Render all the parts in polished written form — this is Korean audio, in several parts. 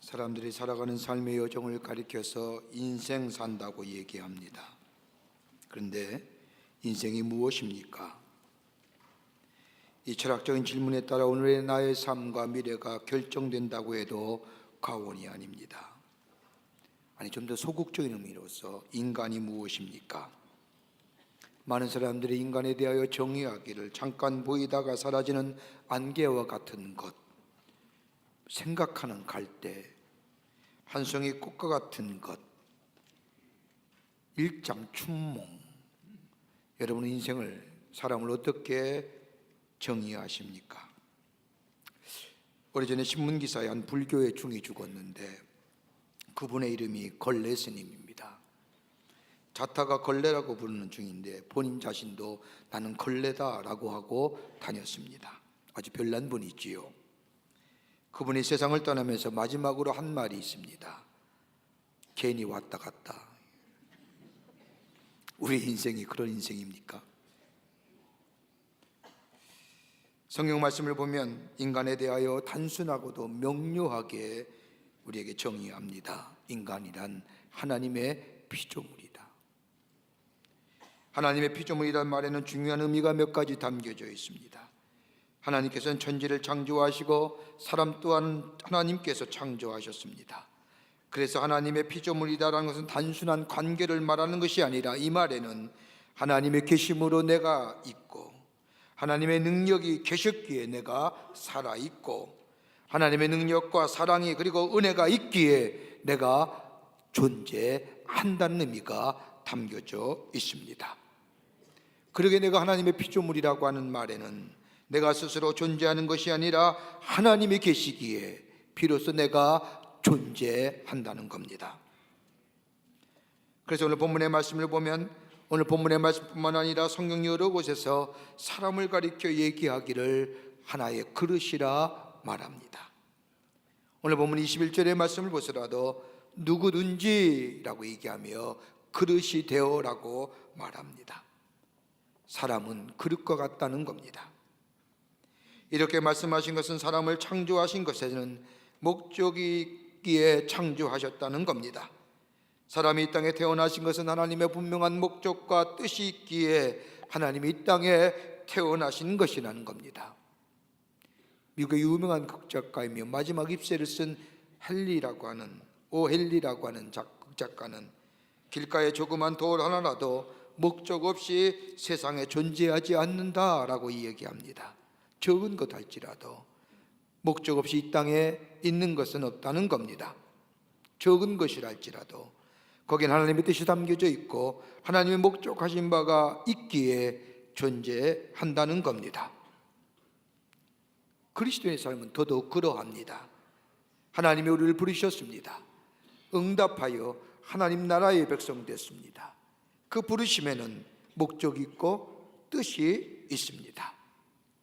사람들이 살아가는 삶의 여정을 가리켜서 인생 산다고 얘기합니다. 그런데 인생이 무엇입니까? 이 철학적인 질문에 따라 오늘의 나의 삶과 미래가 결정된다고 해도 과언이 아닙니다. 아니, 좀 더 소극적인 의미로서 인간이 무엇입니까? 많은 사람들이 인간에 대하여 정의하기를 잠깐 보이다가 사라지는 안개와 같은 것, 생각하는 갈대, 한 송이 꽃과 같은 것, 일장춘몽. 여러분의 인생을, 사람을 어떻게 정의하십니까? 오래전에 신문기사에 한 불교의 중이 죽었는데 그분의 이름이 걸레 스님입니다. 자타가 걸레라고 부르는 중인데 본인 자신도 나는 걸레다라고 하고 다녔습니다. 아주 별난 분이지요. 그분이 세상을 떠나면서 마지막으로 한 말이 있습니다. 괜히 왔다 갔다. 우리 인생이 그런 인생입니까? 성경 말씀을 보면 인간에 대하여 단순하고도 명료하게 우리에게 정의합니다. 인간이란 하나님의 피조물이다. 하나님의 피조물이란 말에는 중요한 의미가 몇 가지 담겨져 있습니다. 하나님께서는 천지를 창조하시고 사람 또한 하나님께서 창조하셨습니다. 그래서 하나님의 피조물이다라는 것은 단순한 관계를 말하는 것이 아니라 이 말에는 하나님의 계심으로 내가 있고 하나님의 능력이 계셨기에 내가 살아있고 하나님의 능력과 사랑이 그리고 은혜가 있기에 내가 존재한다는 의미가 담겨져 있습니다. 그러게 내가 하나님의 피조물이라고 하는 말에는 내가 스스로 존재하는 것이 아니라 하나님이 계시기에 비로소 내가 존재한다는 겁니다. 그래서 오늘 본문의 말씀을 보면 오늘 본문의 말씀뿐만 아니라 성경 여러 곳에서 사람을 가리켜 얘기하기를 하나의 그릇이라 말합니다. 오늘 본문 21절의 말씀을 보더라도 누구든지라고 얘기하며 그릇이 되어라고 말합니다. 사람은 그릇과 같다는 겁니다. 이렇게 말씀하신 것은 사람을 창조하신 것에는 목적이 있기에 창조하셨다는 겁니다. 사람이 이 땅에 태어나신 것은 하나님의 분명한 목적과 뜻이 있기에 하나님이 이 땅에 태어나신 것이라는 겁니다. 미국의 유명한 극작가이며 마지막 입세를 쓴 헨리라고 하는 극작가는 길가에 조그만 돌 하나라도 목적 없이 세상에 존재하지 않는다라고 이야기합니다. 적은 것 할지라도 목적 없이 이 땅에 있는 것은 없다는 겁니다. 적은 것이랄지라도 거기엔 하나님의 뜻이 담겨져 있고 하나님의 목적하신 바가 있기에 존재한다는 겁니다. 그리스도인의 삶은 더더욱 그러합니다. 하나님이 우리를 부르셨습니다. 응답하여 하나님 나라의 백성 됐습니다. 그 부르심에는 목적이 있고 뜻이 있습니다.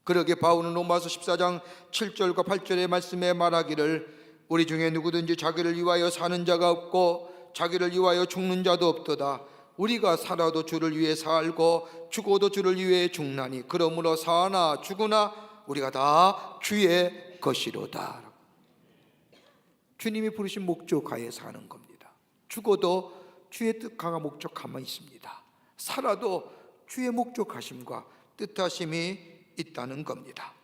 그러게 바울은 로마서 14장 7절과 8절의 말씀에 말하기를 우리 중에 누구든지 자기를 위하여 사는 자가 없고 자기를 위하여 죽는 자도 없도다. 우리가 살아도 주를 위해 살고 죽어도 주를 위해 죽나니 그러므로 사나 죽으나 우리가 다 주의 것이로다. 주님이 부르신 목적하에 사는 겁니다. 죽어도 주의 뜻과 목적함만 있습니다. 살아도 주의 목적하심과 뜻하심이 있다는 겁니다.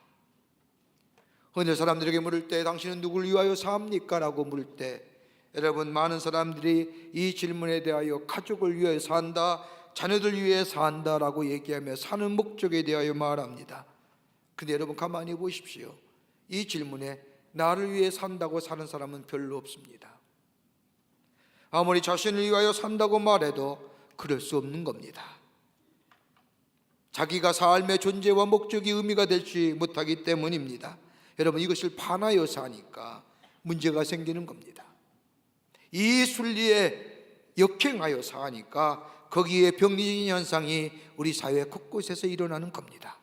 어느 사람들에게 물을 때 당신은 누구를 위하여 삽니까? 라고 물을 때 여러분, 많은 사람들이 이 질문에 대하여 가족을 위하여 산다, 자녀들 위해 산다 라고 얘기하며 사는 목적에 대하여 말합니다. 근데 여러분 가만히 보십시오. 이 질문에 나를 위해 산다고 사는 사람은 별로 없습니다. 아무리 자신을 위하여 산다고 말해도 그럴 수 없는 겁니다. 자기가 삶의 존재와 목적이 의미가 되지 못하기 때문입니다. 여러분, 이것을 반하여 사니까 문제가 생기는 겁니다. 이 순리에 역행하여 사니까 거기에 병리적인 현상이 우리 사회 곳곳에서 일어나는 겁니다.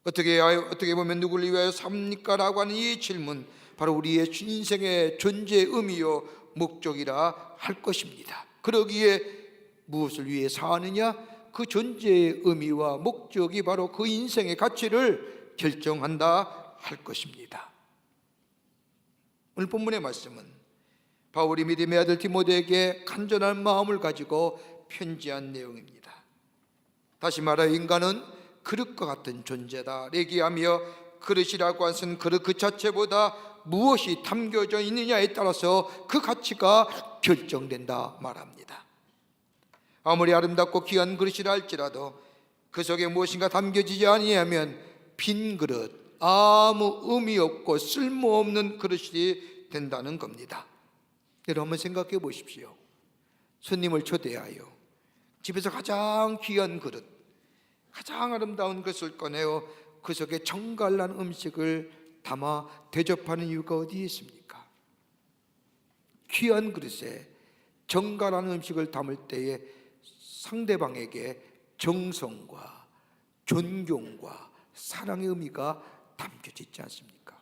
어떻게 보면 누구를 위하여 삽니까? 라고 하는 이 질문, 바로 우리의 인생의 존재의 의미요 목적이라 할 것입니다. 그러기에 무엇을 위해 사느냐? 그 존재의 의미와 목적이 바로 그 인생의 가치를 결정한다 할 것입니다. 오늘 본문의 말씀은 바울이 믿음의 아들 디모데에게 간절한 마음을 가지고 편지한 내용입니다. 다시 말하여 인간은 그릇과 같은 존재다 얘기하며, 그릇이라고 하는 그릇 그 자체보다 무엇이 담겨져 있느냐에 따라서 그 가치가 결정된다 말합니다. 아무리 아름답고 귀한 그릇이라 할지라도 그 속에 무엇인가 담겨지지 아니하면 빈 그릇, 아무 의미 없고 쓸모없는 그릇이 된다는 겁니다. 여러분 한번 생각해 보십시오. 손님을 초대하여 집에서 가장 귀한 그릇, 가장 아름다운 것을 꺼내어 그 속에 정갈한 음식을 담아 대접하는 이유가 어디에 있습니까? 귀한 그릇에 정갈한 음식을 담을 때에 상대방에게 정성과 존경과 사랑의 의미가 담겨져 있지 않습니까?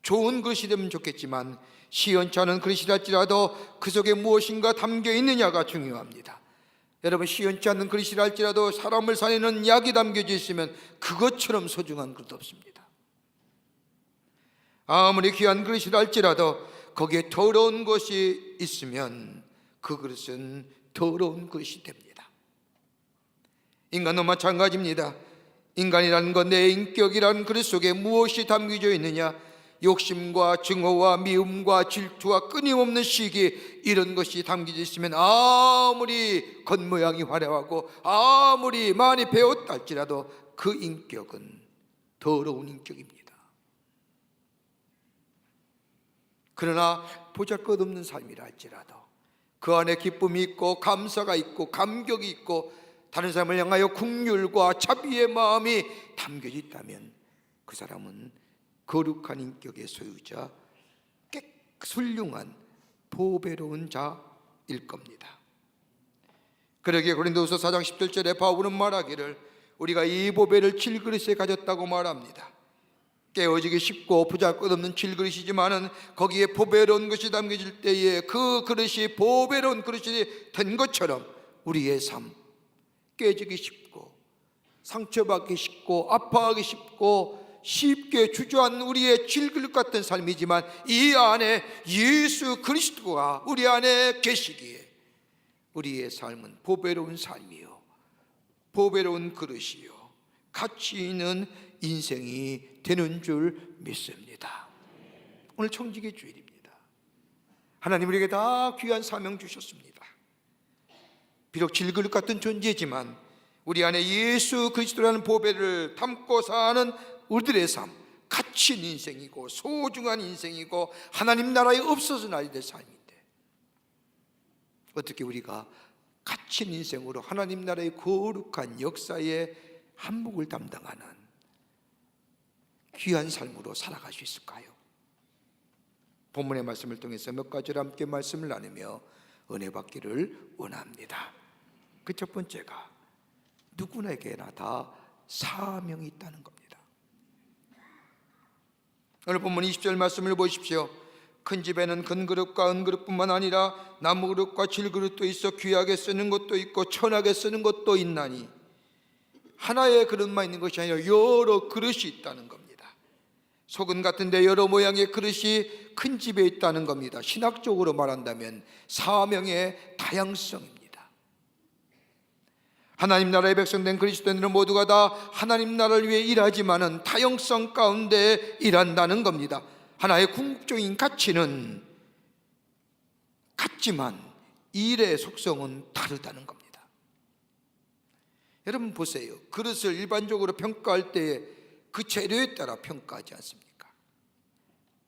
좋은 그릇이 되면 좋겠지만 시원치 않은 그릇이랄지라도 그 속에 무엇인가 담겨 있느냐가 중요합니다. 여러분, 시원치 않은 그릇이랄지라도 사람을 살리는 약이 담겨져 있으면 그것처럼 소중한 그릇 없습니다. 아무리 귀한 그릇이랄지라도 거기에 더러운 것이 있으면 그 그릇은 더러운 그릇이 됩니다. 인간도 마찬가지입니다. 인간이라는 것, 내 인격이라는 그릇 속에 무엇이 담겨져 있느냐, 욕심과 증오와 미움과 질투와 끊임없는 시기, 이런 것이 담겨져 있으면 아무리 겉모양이 화려하고 아무리 많이 배웠다 할지라도 그 인격은 더러운 인격입니다. 그러나 보잘것없는 삶이라 할지라도 그 안에 기쁨이 있고 감사가 있고 감격이 있고 다른 사람을 향하여 긍휼과 자비의 마음이 담겨져 있다면 그 사람은 거룩한 인격의 소유자, 훌륭한 보배로운 자일 겁니다. 그러기에 고린도후서 4장 17절에 바울은 말하기를 우리가 이 보배를 질그릇에 가졌다고 말합니다. 깨어지기 쉽고 보잘것없는 질그릇이지만은 거기에 보배로운 것이 담겨질 때에 그 그릇이 보배로운 그릇이 된 것처럼 우리의 삶, 깨지기 쉽고 상처받기 쉽고 아파하기 쉽고 쉽게 주저앉는 우리의 질그릇 같은 삶이지만 이 안에 예수 그리스도가 우리 안에 계시기에 우리의 삶은 보배로운 삶이요, 보배로운 그릇이요, 가치 있는 인생이 되는 줄 믿습니다. 오늘 청지기 주일입니다. 하나님 우리에게 다 귀한 사명 주셨습니다. 비록 질그릇 같은 존재지만 우리 안에 예수 그리스도라는 보배를 담고 사는 우리들의 삶, 가치 있는 인생이고 소중한 인생이고 하나님 나라에 없어서는 안 될 삶인데 어떻게 우리가 가치 있는 인생으로 하나님 나라의 거룩한 역사의 한몫을 담당하는 귀한 삶으로 살아갈 수 있을까요? 본문의 말씀을 통해서 몇 가지를 함께 말씀을 나누며 은혜 받기를 원합니다. 그 첫 번째가 누구에게나 다 사명이 있다는 겁니다. 오늘 본문 20절 말씀을 보십시오. 큰 집에는 큰 그릇과 은 그릇뿐만 아니라 나무 그릇과 질 그릇도 있어 귀하게 쓰는 것도 있고 천하게 쓰는 것도 있나니, 하나의 그릇만 있는 것이 아니라 여러 그릇이 있다는 겁니다. 소금 같은데 여러 모양의 그릇이 큰 집에 있다는 겁니다. 신학적으로 말한다면 사명의 다양성입니다. 하나님 나라의 백성된 그리스도인들은 모두가 다 하나님 나라를 위해 일하지만은 다양성 가운데 일한다는 겁니다. 하나의 궁극적인 가치는 같지만 일의 속성은 다르다는 겁니다. 여러분 보세요. 그릇을 일반적으로 평가할 때 그 재료에 따라 평가하지 않습니까?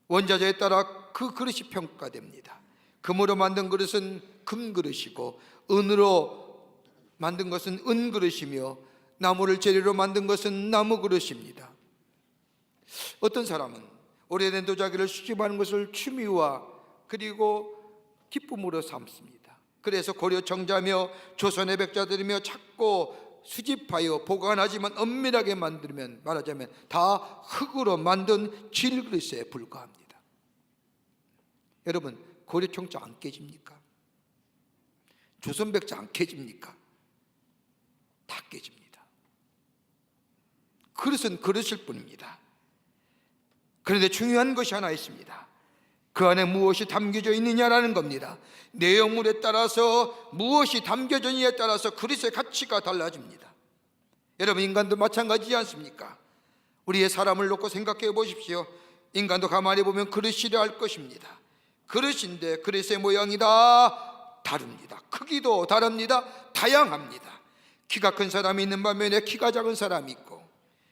원자재에 따라 그 그릇이 평가됩니다. 금으로 만든 그릇은 금 그릇이고 은으로 만든 것은 은 그릇이며 나무를 재료로 만든 것은 나무 그릇입니다. 어떤 사람은 오래된 도자기를 수집하는 것을 취미와 그리고 기쁨으로 삼습니다. 그래서 고려 청자며 조선의 백자들이며 찾고 수집하여 보관하지만 엄밀하게 만들면 말하자면 다 흙으로 만든 질그릇에 불과합니다. 여러분, 고려 청자 안 깨집니까? 조선 백자 안 깨집니까? 다 깨집니다. 그릇은 그릇일 뿐입니다. 그런데 중요한 것이 하나 있습니다. 그 안에 무엇이 담겨져 있느냐라는 겁니다. 내용물에 따라서 무엇이 담겨져 있느냐에 따라서 그리스도의 가치가 달라집니다. 여러분, 인간도 마찬가지지 않습니까? 우리의 사람을 놓고 생각해 보십시오. 인간도 가만히 보면 그릇이라 할 것입니다. 그릇인데 그릇의 모양이 다 다릅니다. 크기도 다릅니다. 다양합니다. 키가 큰 사람이 있는 반면에 키가 작은 사람이 있고,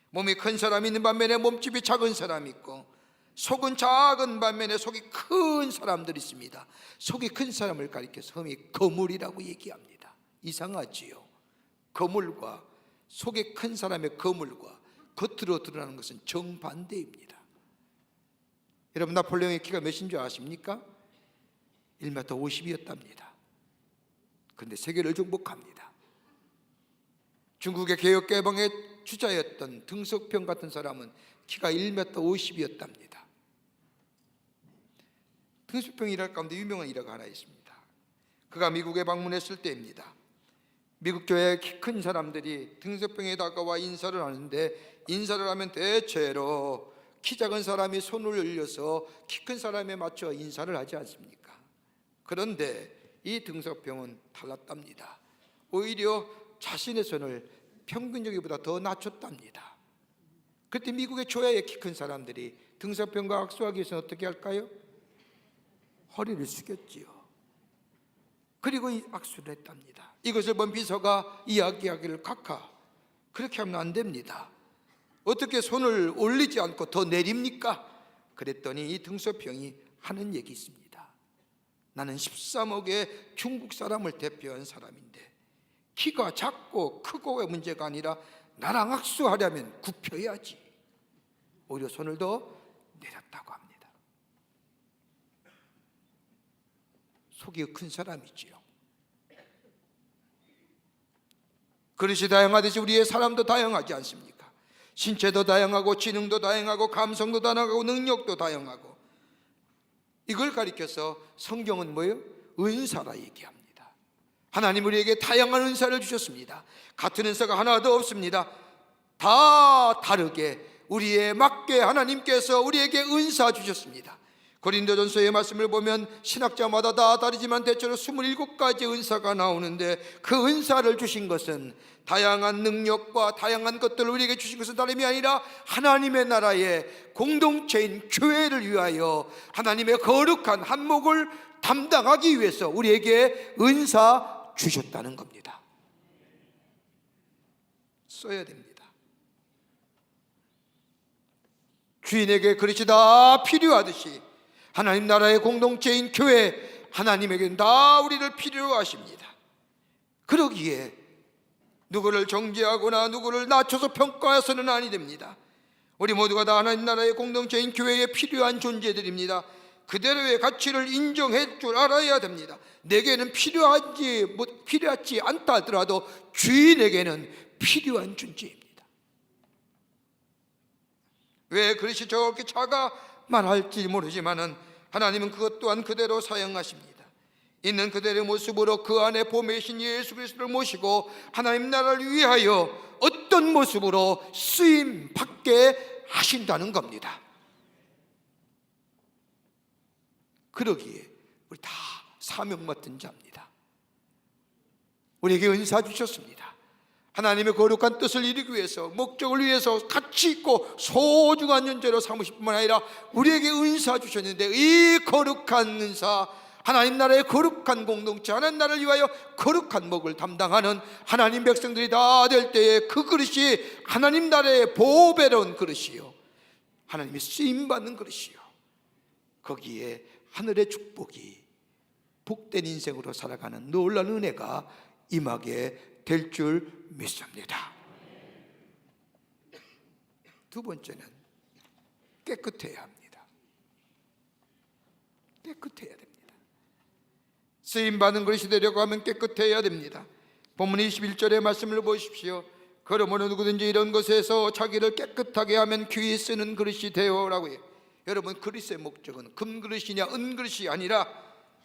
몸이 큰 사람이 있는 반면에 몸집이 작은 사람이 있고, 속은 작은 반면에 속이 큰 사람들이 있습니다. 속이 큰 사람을 가리켜서 흠이 거물이라고 얘기합니다. 이상하지요? 거물과 속이 큰 사람의 거물과 겉으로 드러나는 것은 정반대입니다. 여러분, 나폴레옹의 키가 몇인 줄 아십니까? 1m 50이었답니다. 그런데 세계를 정복합니다. 중국의 개혁 개방의 주자였던 등석평 같은 사람은 키가 1m 50이었답니다. 등석평 일학 가운데 유명한 일화가 하나 있습니다. 그가 미국에 방문했을 때입니다. 미국 교회의 키 큰 사람들이 등석평에 다가와 인사를 하는데, 인사를 하면 대체로 키 작은 사람이 손을 올려서 키 큰 사람에 맞춰 인사를 하지 않습니까? 그런데 이 등석평은 달랐답니다. 오히려 자신의 손을 평균적이보다 더 낮췄답니다. 그때 미국의 교회의 키 큰 사람들이 등석평과 악수하기 위해서는 어떻게 할까요? 허리를 숙였지요. 그리고 이 악수를 했답니다. 이것을 본 비서가 이야기하기를, 각하, 그렇게 하면 안 됩니다. 어떻게 손을 올리지 않고 더 내립니까? 그랬더니 이 등석평이 하는 얘기 있습니다. 나는 13억의 중국 사람을 대표한 사람인데 키가 작고 크고의 문제가 아니라 나랑 악수하려면 굽혀야지. 오히려 손을 더 내렸다고 합니다. 속이 큰 사람이지요. 그릇이 다양하듯이 우리의 사람도 다양하지 않습니까? 신체도 다양하고 지능도 다양하고 감성도 다양하고 능력도 다양하고, 이걸 가리켜서 성경은 뭐예요? 은사라 얘기합니다. 하나님 우리에게 다양한 은사를 주셨습니다. 같은 은사가 하나도 없습니다. 다 다르게 우리에 맞게 하나님께서 우리에게 은사 주셨습니다. 고린도전서의 말씀을 보면 신학자마다 다 다르지만 대체로 27가지 은사가 나오는데, 그 은사를 주신 것은, 다양한 능력과 다양한 것들을 우리에게 주신 것은 다름이 아니라 하나님의 나라의 공동체인 교회를 위하여 하나님의 거룩한 한목을 담당하기 위해서 우리에게 은사 주셨다는 겁니다. 써야 됩니다. 주인에게 그릇이 다 필요하듯이 하나님 나라의 공동체인 교회, 하나님에게는 다 우리를 필요로 하십니다. 그러기에 누구를 정죄하거나 누구를 낮춰서 평가해서는 아니 됩니다. 우리 모두가 다 하나님 나라의 공동체인 교회에 필요한 존재들입니다. 그대로의 가치를 인정할 줄 알아야 됩니다. 내게는 필요하지 않다 하더라도 주인에게는 필요한 존재입니다. 왜 그릇이 저렇게 작아 말할지 모르지만은 하나님은 그것 또한 그대로 사용하십니다. 있는 그대로의 모습으로 그 안에 보매신 예수 그리스도를 모시고 하나님 나라를 위하여 어떤 모습으로 쓰임 받게 하신다는 겁니다. 그러기에 우리 다 사명 맡은 자입니다. 우리에게 은사 주셨습니다. 하나님의 거룩한 뜻을 이루기 위해서, 목적을 위해서 가치 있고 소중한 존재로 삼으실 뿐만 아니라 우리에게 은사 주셨는데, 이 거룩한 은사, 하나님 나라의 거룩한 공동체, 하나님 나라를 위하여 거룩한 목을 담당하는 하나님 백성들이 다 될 때에 그 그릇이 하나님 나라의 보배로운 그릇이요, 하나님이 쓰임받는 그릇이요, 거기에 하늘의 축복이 복된 인생으로 살아가는 놀라운 은혜가 임하게 될 줄 믿습니다. 두 번째는 깨끗해야 합니다. 깨끗해야 됩니다. 쓰임받은 것이 되려고 하면 깨끗해야 됩니다. 본문 21절의 말씀을 보십시오. 그러므로 누구든지 이런 것에서 자기를 깨끗하게 하면 귀히 쓰는 그릇이 되어라고 해요. 여러분, 그릇의 목적은 금그릇이냐 은그릇이 아니라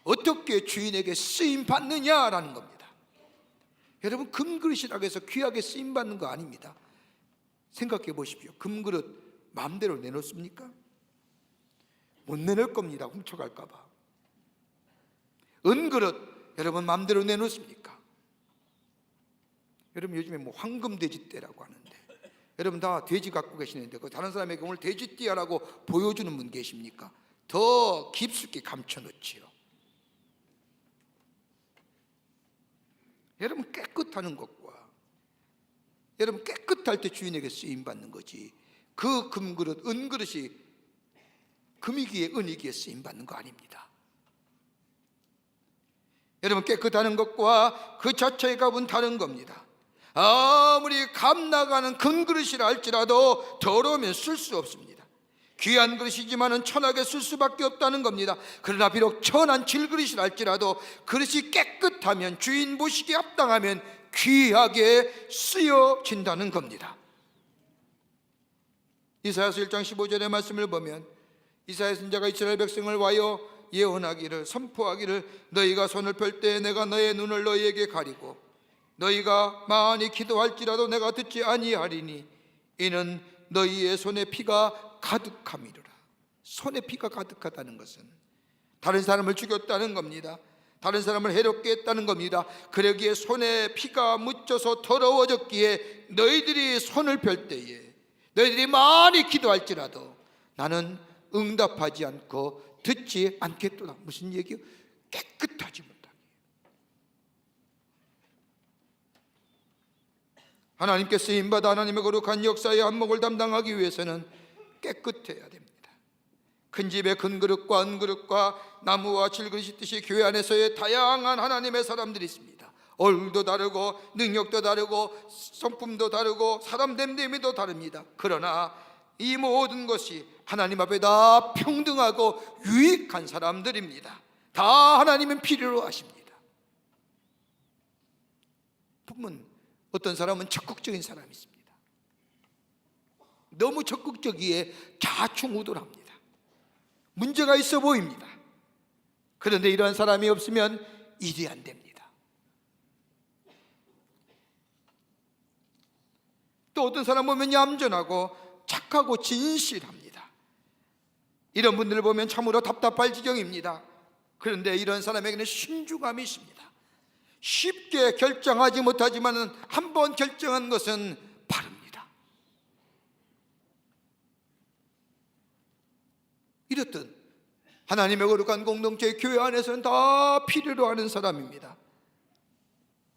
어떻게 주인에게 쓰임받느냐라는 겁니다. 여러분, 금그릇이라고 해서 귀하게 쓰임받는 거 아닙니다. 생각해 보십시오. 금그릇 마음대로 내놓습니까? 못 내놓을 겁니다. 훔쳐갈까 봐. 은그릇 여러분 마음대로 내놓습니까? 여러분 요즘에 뭐 황금돼지 떼라고 하는데, 여러분 다 돼지 갖고 계시는데 그 다른 사람에게 오늘 돼지띠야라고 보여주는 분 계십니까? 더 깊숙이 감춰놓지요. 여러분 깨끗하는 것과 여러분 깨끗할 때 주인에게 쓰임받는 거지, 그 금그릇 은그릇이 금이기에 은이기에 쓰임받는 거 아닙니다. 여러분 깨끗하는 것과 그 자체의 값은 다른 겁니다. 아무리 값 나가는 금그릇이라 할지라도 더러우면 쓸 수 없습니다. 귀한 그릇이지만은 천하게 쓸 수밖에 없다는 겁니다. 그러나 비록 천한 질그릇이라 할지라도 그릇이 깨끗하면, 주인 보시기에 합당하면 귀하게 쓰여진다는 겁니다. 이사야서 1장 15절의 말씀을 보면 이사야 선지자가 이스라엘 백성을 와여 예언하기를, 선포하기를, 너희가 손을 펼 때 내가 너의 눈을 너희에게 가리고 너희가 많이 기도할지라도 내가 듣지 아니하리니 이는 너희의 손에 피가 가득함이로라. 손에 피가 가득하다는 것은 다른 사람을 죽였다는 겁니다. 다른 사람을 해롭게 했다는 겁니다. 그러기에 손에 피가 묻혀서 더러워졌기에 너희들이 손을 펼 때에, 너희들이 많이 기도할지라도 나는 응답하지 않고 듣지 않겠도다. 무슨 얘기요? 깨끗하지 못하게. 하나님께 쓰임받아 하나님의 거룩한 역사의 안목을 담당하기 위해서는 깨끗해야 됩니다. 큰 집의 큰 그릇과 은그릇과 나무와 질그릇이 있듯이 교회 안에서의 다양한 하나님의 사람들이 있습니다. 얼굴도 다르고 능력도 다르고 성품도 다르고 사람 됨됨이도 다릅니다. 그러나 이 모든 것이 하나님 앞에 다 평등하고 유익한 사람들입니다. 다 하나님은 필요로 하십니다. 보면 어떤 사람은 적극적인 사람이 있습니다. 너무 적극적이기에 좌충우돌합니다. 문제가 있어 보입니다. 그런데 이러한 사람이 없으면 일이 안 됩니다. 또 어떤 사람 보면 얌전하고 착하고 진실합니다. 이런 분들을 보면 참으로 답답할 지경입니다. 그런데 이런 사람에게는 신중함이 있습니다. 쉽게 결정하지 못하지만 한 번 결정한 것은 바릅니다. 이렇듯 하나님의 거룩한 공동체 교회 안에서는 다 필요로 하는 사람입니다.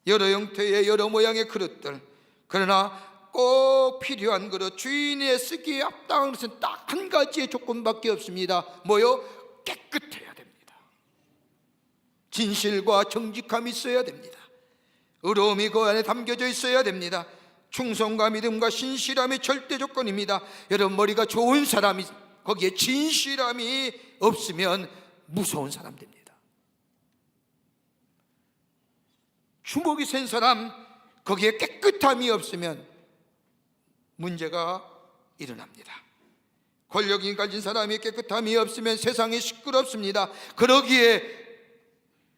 여러 형태의 여러 모양의 그릇들, 그러나 꼭 필요한 그릇, 주인의 쓰기에 합당한 것은 딱 한 가지의 조건밖에 없습니다. 뭐요? 깨끗해야 됩니다. 진실과 정직함이 있어야 됩니다. 의로움이 그 안에 담겨져 있어야 됩니다. 충성과 믿음과 신실함이 절대 조건입니다. 여러분 머리가 좋은 사람이 거기에 진실함이 없으면 무서운 사람 됩니다. 주먹이 센 사람 거기에 깨끗함이 없으면 문제가 일어납니다. 권력이 가진 사람이 깨끗함이 없으면 세상이 시끄럽습니다. 그러기에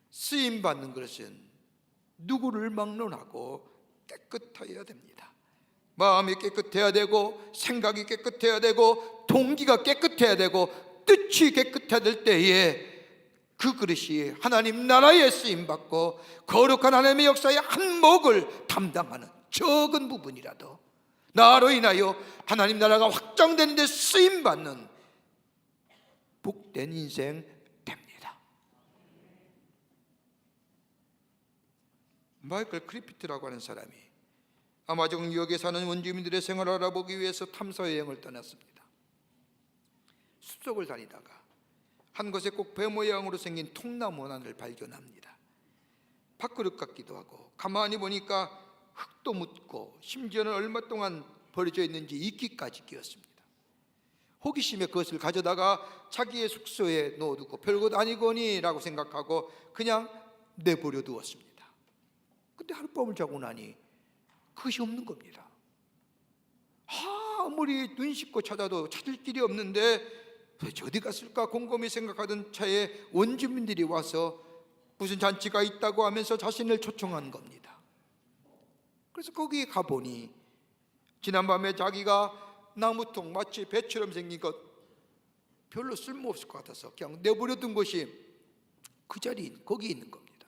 쓰임받는 것은 누구를 막론하고 깨끗해야 됩니다. 마음이 깨끗해야 되고 생각이 깨끗해야 되고 동기가 깨끗해야 되고 뜻이 깨끗해야 될 때에 그 그릇이 하나님 나라에 쓰임받고 거룩한 하나님의 역사의 한몫을 담당하는 적은 부분이라도 나로 인하여 하나님 나라가 확장되는 데 쓰임받는 복된 인생 됩니다. 마이클 크리피트라고 하는 사람이 아마존 유역에 사는 원주민들의 생활을 알아보기 위해서 탐사 여행을 떠났습니다. 숲속을 다니다가 한 곳에 꼭 배 모양으로 생긴 통나무 하나를 발견합니다. 밥그릇 같기도 하고 가만히 보니까 흙도 묻고 심지어는 얼마 동안 버려져 있는지 이끼까지 끼었습니다. 호기심에 그것을 가져다가 자기의 숙소에 넣어두고 별것 아니거니라고 생각하고 그냥 내버려 두었습니다. 근데 하룻밤을 자고 나니 그것이 없는 겁니다. 아무리 눈 씻고 찾아도 찾을 길이 없는데 도대체 어디 갔을까 곰곰이 생각하던 차에 원주민들이 와서 무슨 잔치가 있다고 하면서 자신을 초청한 겁니다. 그래서 거기 가보니 지난밤에 자기가 나무통 마치 배처럼 생긴 것 별로 쓸모없을 것 같아서 그냥 내버려둔 것이 그 자리에 거기 있는 겁니다.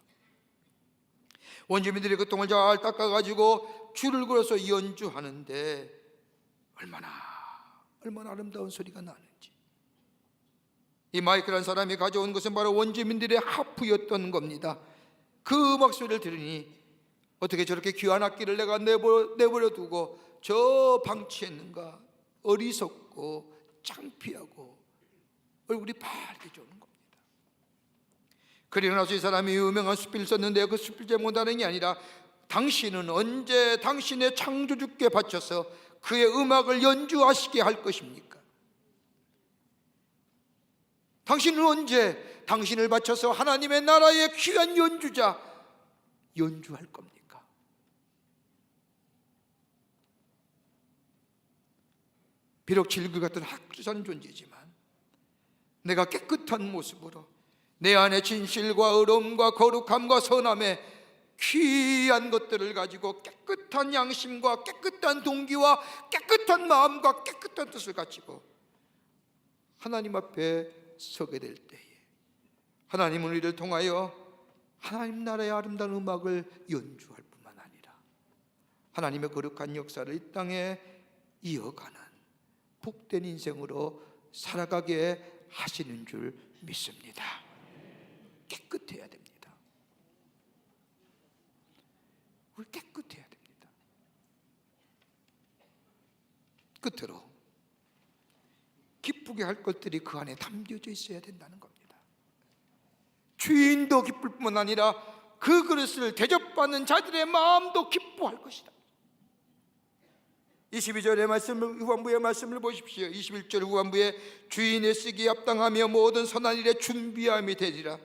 원주민들이 그 똥을 잘 닦아가지고 줄을 걸어서 연주하는데 얼마나 아름다운 소리가 나는지. 이 마이크라는 사람이 가져온 것은 바로 원주민들의 하프였던 겁니다. 그 음악 소리를 들으니 어떻게 저렇게 귀한 악기를 내가 내버려 두고 저 방치했는가, 어리석고 창피하고 얼굴이 밝게 좋은 겁니다. 그리고 나서 이 사람이 유명한 수필을 썼는데 그 수필 제목은 다른 게 아니라 당신은 언제 당신의 창조주께 바쳐서 그의 음악을 연주하시게 할 것입니까? 당신은 언제 당신을 바쳐서 하나님의 나라의 귀한 연주자 연주할 겁니까? 비록 질그 같은 학주산 존재지만 내가 깨끗한 모습으로 내 안에 진실과 의로움과 거룩함과 선함의 귀한 것들을 가지고 깨끗한 양심과 깨끗한 동기와 깨끗한 마음과 깨끗한 뜻을 가지고 하나님 앞에 서게 될 때에 하나님은 우리를 통하여 하나님 나라의 아름다운 음악을 연주할 뿐만 아니라 하나님의 거룩한 역사를 이 땅에 이어가는 복된 인생으로 살아가게 하시는 줄 믿습니다. 깨끗해야 됩니다. 우리 깨끗해야 됩니다. 끝으로 기쁘게 할 것들이 그 안에 담겨져 있어야 된다는 겁니다. 주인도 기쁠 뿐만 아니라 그 그릇을 대접받는 자들의 마음도 기뻐할 것이다. 22절의 말씀을, 후반부의 말씀을 보십시오. 21절 후반부에 주인의 쓰기에 합당하며 모든 선한 일에 준비함이 되리라.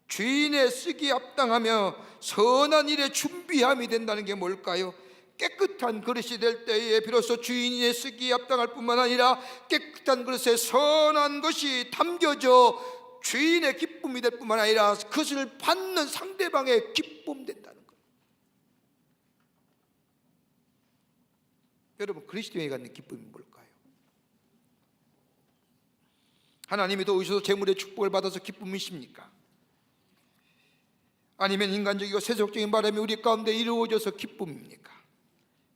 주인의 쓰기에 합당하며 선한 일에 준비함이 된다는 게 뭘까요? 깨끗한 그릇이 될 때에 비로소 주인의 쓰기에 합당할 뿐만 아니라 깨끗한 그릇에 선한 것이 담겨져 주인의 기쁨이 될 뿐만 아니라 그것을 받는 상대방의 기쁨 된다는 거예요. 여러분, 그리스도인이 갖는 기쁨이 뭘까요? 하나님이 도우셔서 재물의 축복을 받아서 기쁨이십니까? 아니면 인간적이고 세속적인 바람이 우리 가운데 이루어져서 기쁨입니까?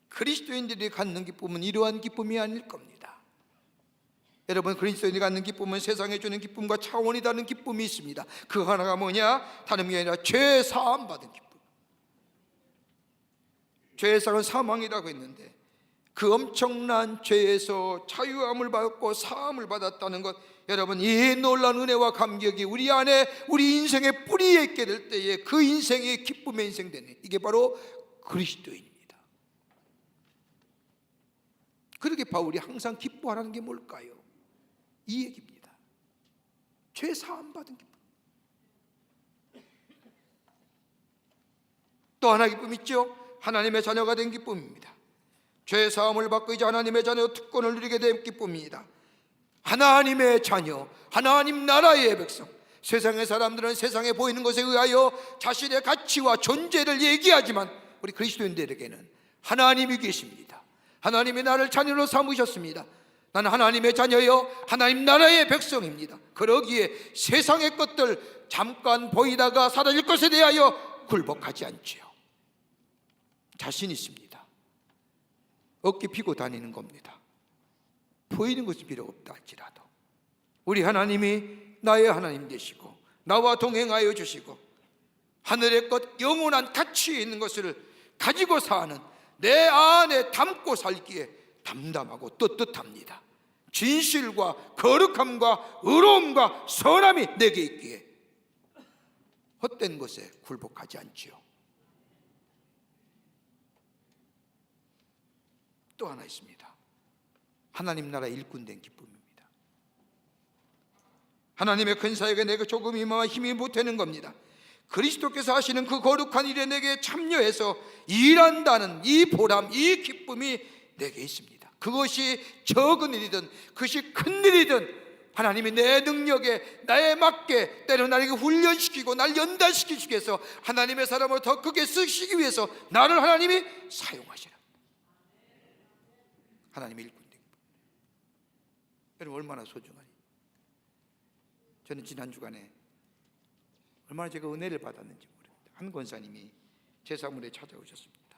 그리스도인들이 갖는 기쁨은 이러한 기쁨이 아닐 겁니다. 여러분, 그리스도인이 갖는 기쁨은 세상에 주는 기쁨과 차원이 다른 기쁨이 있습니다. 그 하나가 뭐냐? 다른 게 아니라 죄 사함 받은 기쁨. 죄의 삭은 사망이라고 했는데 그 엄청난 죄에서 자유함을 받고 사함을 받았다는 것, 여러분, 이 놀라운 은혜와 감격이 우리 안에 우리 인생의 뿌리에 있게 될 때에 그 인생이 기쁨의 인생 되는, 이게 바로 그리스도인입니다. 그렇게 바울이 항상 기뻐하라는 게 뭘까요? 이 얘기입니다. 죄 사함 받은 기쁨. 또 하나 기쁨 있죠? 하나님의 자녀가 된 기쁨입니다. 죄 사함을 받고 이제 하나님의 자녀 특권을 누리게 된 기쁨입니다. 하나님의 자녀, 하나님 나라의 백성. 세상의 사람들은 세상에 보이는 것에 의하여 자신의 가치와 존재를 얘기하지만 우리 그리스도인들에게는 하나님이 계십니다. 하나님이 나를 자녀로 삼으셨습니다. 나는 하나님의 자녀요 하나님 나라의 백성입니다. 그러기에 세상의 것들 잠깐 보이다가 사라질 것에 대하여 굴복하지 않지요. 자신 있습니다. 어깨 피고 다니는 겁니다. 보이는 것이 필요 없다 할지라도 우리 하나님이 나의 하나님 되시고 나와 동행하여 주시고 하늘의 것 영원한 가치에 있는 것을 가지고 사는 내 안에 담고 살기에 담담하고 떳떳합니다. 진실과 거룩함과 의로움과 선함이 내게 있기에 헛된 것에 굴복하지 않지요. 또 하나 있습니다. 하나님 나라 일꾼된 기쁨입니다. 하나님의 큰 사역에 내가 조금 힘이 보태는 겁니다. 그리스도께서 하시는 그 거룩한 일에 내게 참여해서 일한다는 이 보람, 이 기쁨이 내게 있습니다. 그것이 적은 일이든 그것이 큰 일이든 하나님이 내 능력에 나에 맞게 때로 나에게 훈련시키고 날 연단시키기 위해서 하나님의 사람을 더 크게 쓰시기 위해서 나를 하나님이 사용하시라. 하나님의 일꾼. 여러분, 얼마나 소중하니. 저는 지난 주간에 얼마나 제가 은혜를 받았는지 모릅니다. 한 권사님이 제 사무실에 찾아오셨습니다.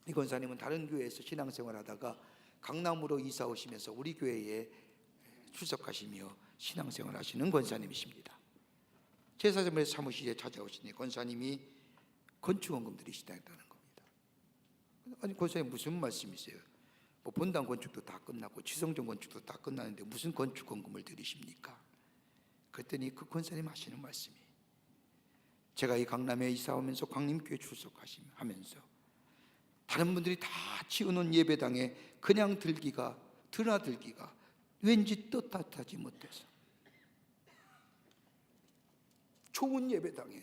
이 권사님은 다른 교회에서 신앙생활하다가 강남으로 이사 오시면서 우리 교회에 출석하시며 신앙생활 하시는 권사님이십니다. 제사장의 사무실에 찾아오시니 권사님이 건축원금 드리시다는 겁니다. 아니 권사님 무슨 말씀이세요? 뭐 본당 건축도 다 끝나고 지성전 건축도 다 끝나는데 무슨 건축원금을 드리십니까? 그랬더니 그 권사님 하시는 말씀이, 제가 이 강남에 이사 오면서 광림교회 출석하면서 다른 분들이 다 치우는 예배당에 그냥 드나들기가 왠지 떳떳하지 못해서 좋은 예배당에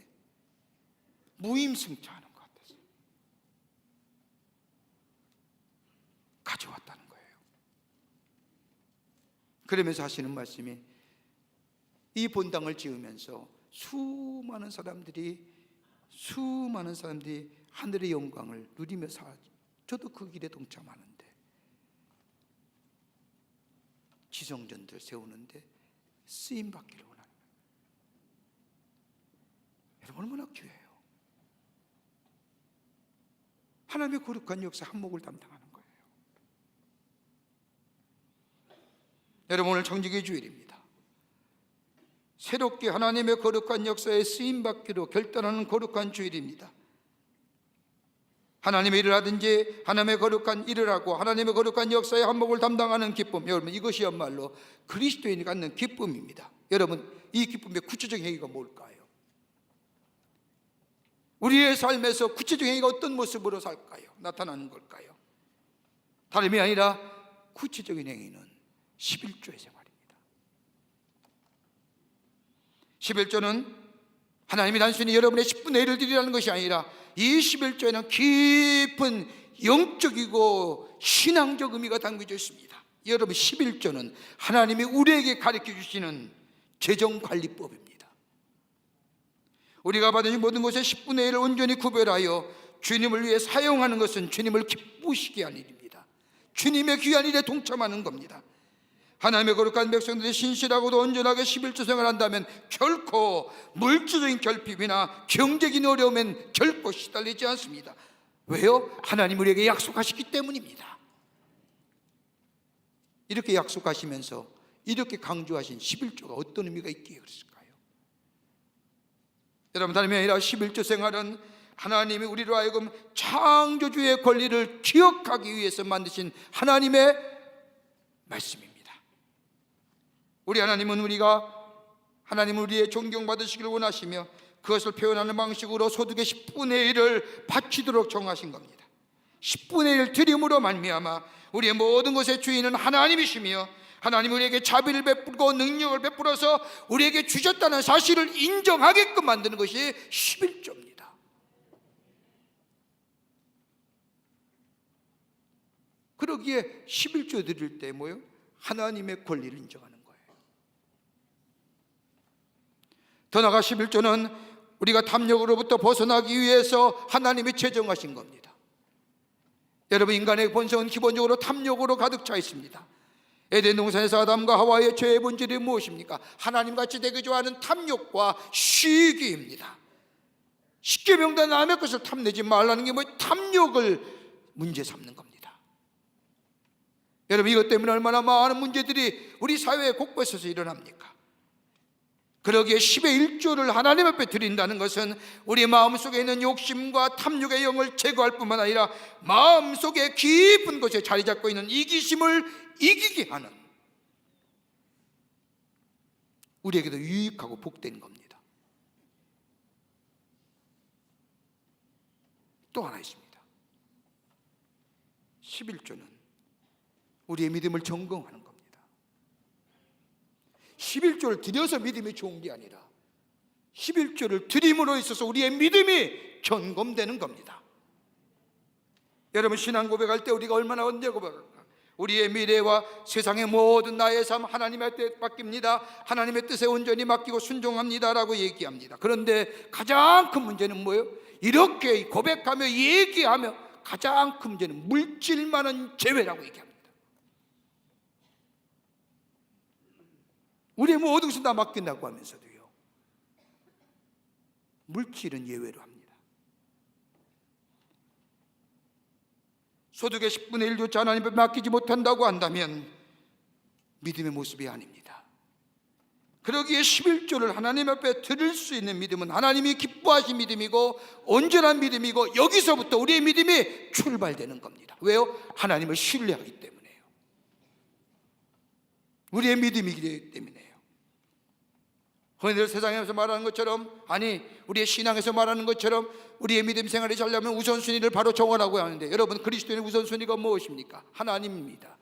무임승차하는 것 같아서 가져왔다는 거예요. 그러면서 하시는 말씀이, 이 본당을 지으면서 수많은 사람들이 하늘의 영광을 누리며 살았죠. 저도 그 길에 동참하는데 지성전들 세우는데 쓰임받기를 원하는 거예요. 여러분 얼마나 귀해요. 하나님의 거룩한 역사 한몫을 담당하는 거예요. 여러분 오늘 청지기 주일입니다. 새롭게 하나님의 거룩한 역사에 쓰임받기로 결단하는 거룩한 주일입니다. 하나님의 일을 하든지 하나님의 거룩한 일을 하고 하나님의 거룩한 역사에 한몫을 담당하는 기쁨, 여러분 이것이야말로 그리스도인이 갖는 기쁨입니다. 여러분 이 기쁨의 구체적인 행위가 뭘까요? 우리의 삶에서 구체적인 행위가 어떤 모습으로 살까요? 나타나는 걸까요? 다름이 아니라 구체적인 행위는 11조의 생활입니다. 11조는 하나님이 단순히 여러분의 10분의 1을 드리라는 것이 아니라 이 11조에는 깊은 영적이고 신앙적 의미가 담겨져 있습니다. 여러분 11조는 하나님이 우리에게 가르쳐 주시는 재정관리법입니다. 우리가 받은 모든 것의 10분의 1을 온전히 구별하여 주님을 위해 사용하는 것은 주님을 기쁘시게 할 일입니다. 주님의 귀한 일에 동참하는 겁니다. 하나님의 거룩한 백성들이 신실하고도 온전하게 11조 생활한다면 결코 물질적인 결핍이나 경제적인 어려움엔 결코 시달리지 않습니다. 왜요? 하나님 우리에게 약속하셨기 때문입니다. 이렇게 약속하시면서 이렇게 강조하신 11조가 어떤 의미가 있기에 그랬을까요? 여러분 다름이 아니라 11조 생활은 하나님이 우리로 하여금 창조주의 권리를 기억하기 위해서 만드신 하나님의 말씀입니다. 우리 하나님은 하나님은 우리의 존경받으시기를 원하시며 그것을 표현하는 방식으로 소득의 10분의 1을 바치도록 정하신 겁니다. 10분의 1 드림으로 말미암아 우리의 모든 것의 주인은 하나님이시며 하나님 우리에게 자비를 베풀고 능력을 베풀어서 우리에게 주셨다는 사실을 인정하게끔 만드는 것이 11조입니다. 그러기에 11조 드릴 때 뭐예요? 하나님의 권리를 인정하는 거예요. 더 나아가 11조는 우리가 탐욕으로부터 벗어나기 위해서 하나님이 제정하신 겁니다. 여러분 인간의 본성은 기본적으로 탐욕으로 가득 차 있습니다. 에덴 동산에서 아담과 하와의 죄의 본질이 무엇입니까? 하나님같이 되기 좋아하는 탐욕과 시기입니다. 십계명도 남의 것을 탐내지 말라는 게 뭐예요? 탐욕을 문제 삼는 겁니다. 여러분 이것 때문에 얼마나 많은 문제들이 우리 사회 곳곳에서 일어납니까? 그러기에 10의 1조를 하나님 앞에 드린다는 것은 우리 마음속에 있는 욕심과 탐욕의 영을 제거할 뿐만 아니라 마음속에 깊은 곳에 자리 잡고 있는 이기심을 이기게 하는, 우리에게도 유익하고 복된 겁니다. 또 하나 있습니다. 11조는 우리의 믿음을 점검하는 겁니다. 11조를 드려서 믿음이 좋은 게 아니라 11조를 드림으로 있어서 우리의 믿음이 점검되는 겁니다. 여러분 신앙 고백할 때 우리가 얼마나 언제 고백할까? 우리의 미래와 세상의 모든 나의 삶 하나님의 뜻에 맡깁니다. 하나님의 뜻에 온전히 맡기고 순종합니다 라고 얘기합니다. 그런데 가장 큰 문제는 뭐예요? 이렇게 고백하며 얘기하며 가장 큰 문제는 물질만은 제외라고 얘기합니다. 우리의 모든 것은 다 맡긴다고 하면서도요, 물질은 예외로 합니다. 소득의 10분의 1조차 하나님 앞에 맡기지 못한다고 한다면 믿음의 모습이 아닙니다. 그러기에 11조를 하나님 앞에 드릴 수 있는 믿음은 하나님이 기뻐하신 믿음이고 온전한 믿음이고, 여기서부터 우리의 믿음이 출발되는 겁니다. 왜요? 하나님을 신뢰하기 때문에요. 우리의 믿음이기 때문에요. 흔히들 세상에서 말하는 것처럼, 아니 우리의 신앙에서 말하는 것처럼 우리의 믿음 생활이 잘려면 우선순위를 바로 정하라고 하는데, 여러분 그리스도인의 우선순위가 무엇입니까? 하나님입니다.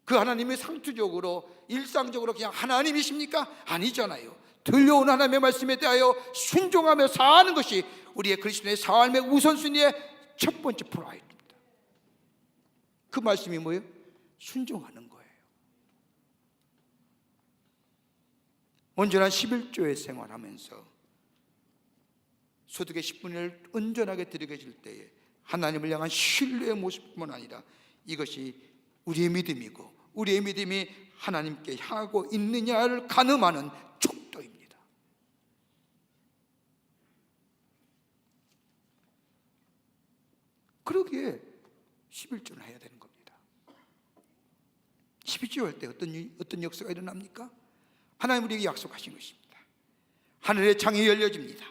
그 하나님이 상투적으로 일상적으로 그냥 하나님이십니까? 아니잖아요. 들려온 하나님의 말씀에 대하여 순종하며 사는 것이 우리의 그리스도인의 삶의 우선순위의 첫 번째 프라이드입니다. 그 말씀이 뭐예요? 순종하는 거예요. 온전한 11조의 생활하면서 소득의 10분의 1을 온전하게 드리게 될 때에 하나님을 향한 신뢰의 모습뿐만 아니라 이것이 우리의 믿음이고, 우리의 믿음이 하나님께 향하고 있느냐를 가늠하는 척도입니다. 그러기에 11조를 해야 되는 겁니다. 11조 할 때 어떤 역사가 일어납니까? 하나님 우리에게 약속하신 것입니다. 하늘의 창이 열려집니다.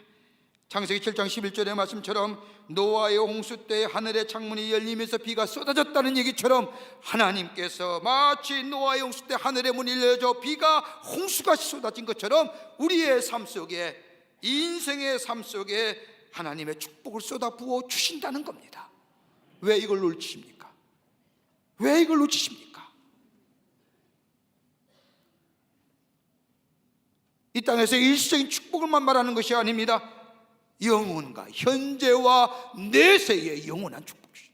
창세기 7장 11절의 말씀처럼 노아의 홍수 때 하늘의 창문이 열리면서 비가 쏟아졌다는 얘기처럼, 하나님께서 마치 노아의 홍수 때 하늘의 문이 열려져 비가 홍수같이 쏟아진 것처럼 우리의 삶 속에, 인생의 삶 속에 하나님의 축복을 쏟아부어 주신다는 겁니다. 왜 이걸 놓치십니까? 왜 이걸 놓치십니까? 이 땅에서 일시적인 축복을만 말하는 것이 아닙니다. 영혼과 현재와 내세의 영원한 축복이죠.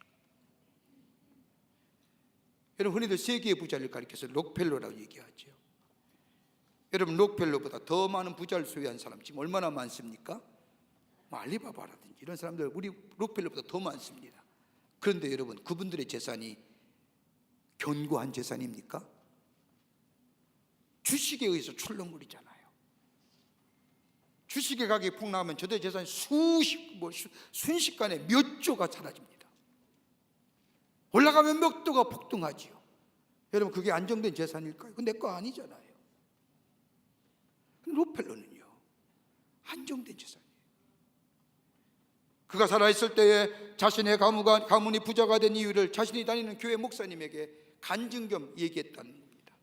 여러분 흔히들 세계의 부자를 가리켜서 록펠러라고 얘기하죠. 여러분 록펠러보다 더 많은 부자를 소유한 사람 지금 얼마나 많습니까? 알리바바라든지 이런 사람들 우리 록펠러보다 더 많습니다. 그런데 여러분 그분들의 재산이 견고한 재산입니까? 주식에 의해서 출렁거리잖아요. 주식의 가격이 폭락하면 저들의 재산이 순식간에 몇 조가 사라집니다. 올라가면 몇 도가 폭등하지요. 여러분 그게 안정된 재산일까요? 그건 내 거 아니잖아요. 록펠러는요 안정된 재산이에요. 그가 살아있을 때에 자신의 가문이 부자가 된 이유를 자신이 다니는 교회 목사님에게 간증 겸 얘기했다는 겁니다.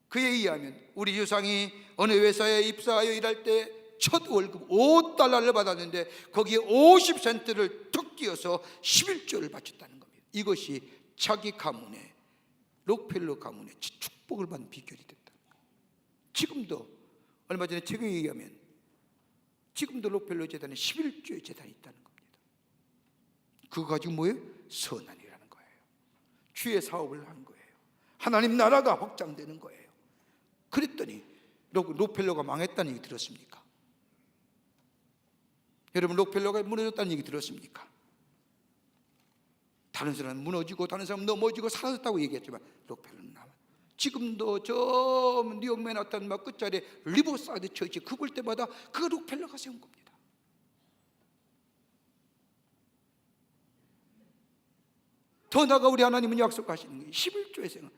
그에 의하면 우리 유상이 어느 회사에 입사하여 일할 때 첫 월급 5달러를 받았는데 거기에 50센트를 툭 끼워서 11조를 바쳤다는 겁니다. 이것이 자기 가문의, 록펠러 가문의 축복을 받는 비결이 됐다는 거예요. 지금도 얼마 전에 책에 의하면 지금도 록펠러 재단에 11조의 재단이 있다는 겁니다. 그거 가지고 뭐예요? 선한이라는 거예요. 주의 사업을 한 거예요. 하나님 나라가 확장되는 거예요. 그랬더니 록펠러가 망했다는 얘기 들었습니까? 여러분 록펠러가 무너졌다는 얘기 들었습니까? 다른 사람은 무너지고 다른 사람은 넘어지고 사라졌다고 얘기했지만 록펠러는 남아. 지금도 저 뉴욕 맨하탄 막 끝자리에 리버사이드 처치 그 볼 때마다 그 록펠러가 세운 겁니다. 더 나아가 우리 하나님은 약속하시는 게 11조의 생활,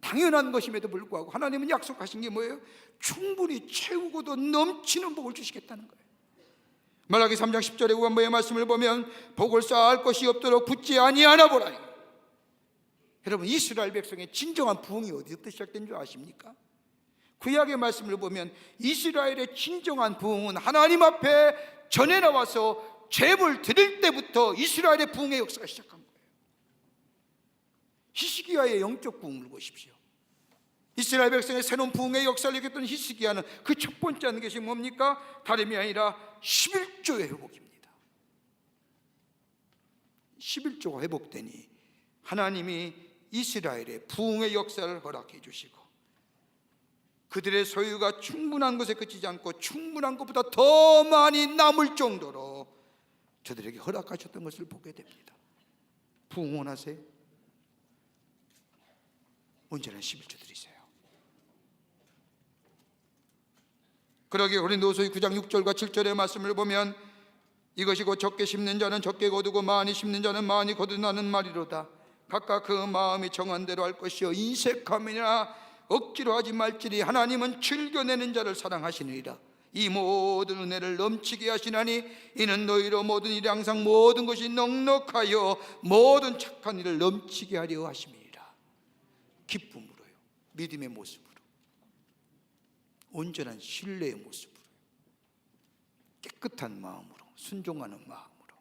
당연한 것임에도 불구하고 하나님은 약속하신 게 뭐예요? 충분히 채우고도 넘치는 복을 주시겠다는 거예요. 말라기 3장 10절의 후반부의 말씀을 보면 복을 쌓을 것이 없도록 붙지 아니하나 보라. 여러분 이스라엘 백성의 진정한 부흥이 어디서부터 시작된 줄 아십니까? 구약의 말씀을 보면 이스라엘의 진정한 부흥은 하나님 앞에 전에 나와서 제물 드릴 때부터 이스라엘의 부흥의 역사가 시작한 거예요. 히스기야의 영적 부흥을 보십시오. 이스라엘 백성의 새로운 부흥의 역사를 일으켰던 히스기야는 그 첫 번째 하는 것이 뭡니까? 다름이 아니라 11조의 회복입니다. 11조가 회복되니 하나님이 이스라엘의 부흥의 역사를 허락해 주시고 그들의 소유가 충분한 것에 그치지 않고 충분한 것보다 더 많이 남을 정도로 저들에게 허락하셨던 것을 보게 됩니다. 부흥 원하세요? 온전한 11조 드리세요. 그러기에 고린도후서 9장 6절과 7절의 말씀을 보면 이것이 곧 적게 심는 자는 적게 거두고 많이 심는 자는 많이 거둔다는 말이로다. 각각 그 마음이 정한 대로 할 것이요 인색함이나 억지로 하지 말지니 하나님은 즐겨내는 자를 사랑하시느니라. 이 모든 은혜를 넘치게 하시나니 이는 너희로 모든 일이 항상 모든 것이 넉넉하여 모든 착한 일을 넘치게 하려 하심이니라. 기쁨으로요, 믿음의 모습으로, 온전한 신뢰의 모습으로, 깨끗한 마음으로, 순종하는 마음으로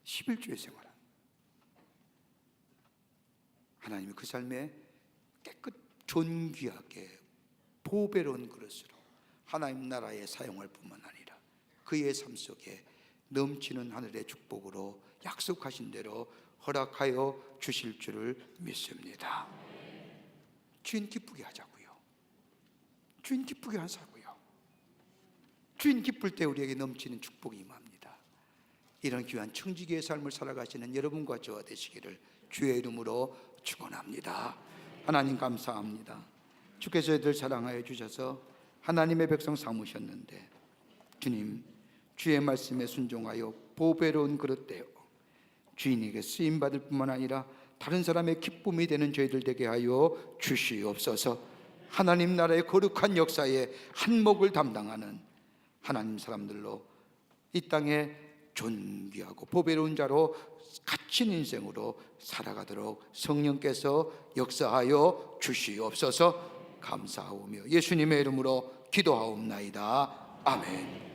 11주의 생활, 하나님이 그 삶에 깨끗 존귀하게 보배로운 그릇으로 하나님 나라에 사용할 뿐만 아니라 그의 삶 속에 넘치는 하늘의 축복으로 약속하신 대로 허락하여 주실 줄을 믿습니다. 주인 기쁘게 하자고요. 주인 기쁘게 하자고요. 주인 기쁠 때 우리에게 넘치는 축복이 임합니다. 이런 귀한 청지기의 삶을 살아가시는 여러분과 저와 되시기를 주의 이름으로 축원합니다. 하나님 감사합니다. 주께서 저희들 사랑하여 주셔서 하나님의 백성 삼으셨는데 주님, 주의 말씀에 순종하여 보배로운 그릇 되어 주인에게 쓰임받을 뿐만 아니라 다른 사람의 기쁨이 되는 저희들 되게 하여 주시옵소서. 하나님 나라의 거룩한 역사에 한몫을 담당하는 하나님 사람들로 이 땅에 존귀하고 보배로운 자로 갇힌 인생으로 살아가도록 성령께서 역사하여 주시옵소서. 감사하오며 예수님의 이름으로 기도하옵나이다. 아멘.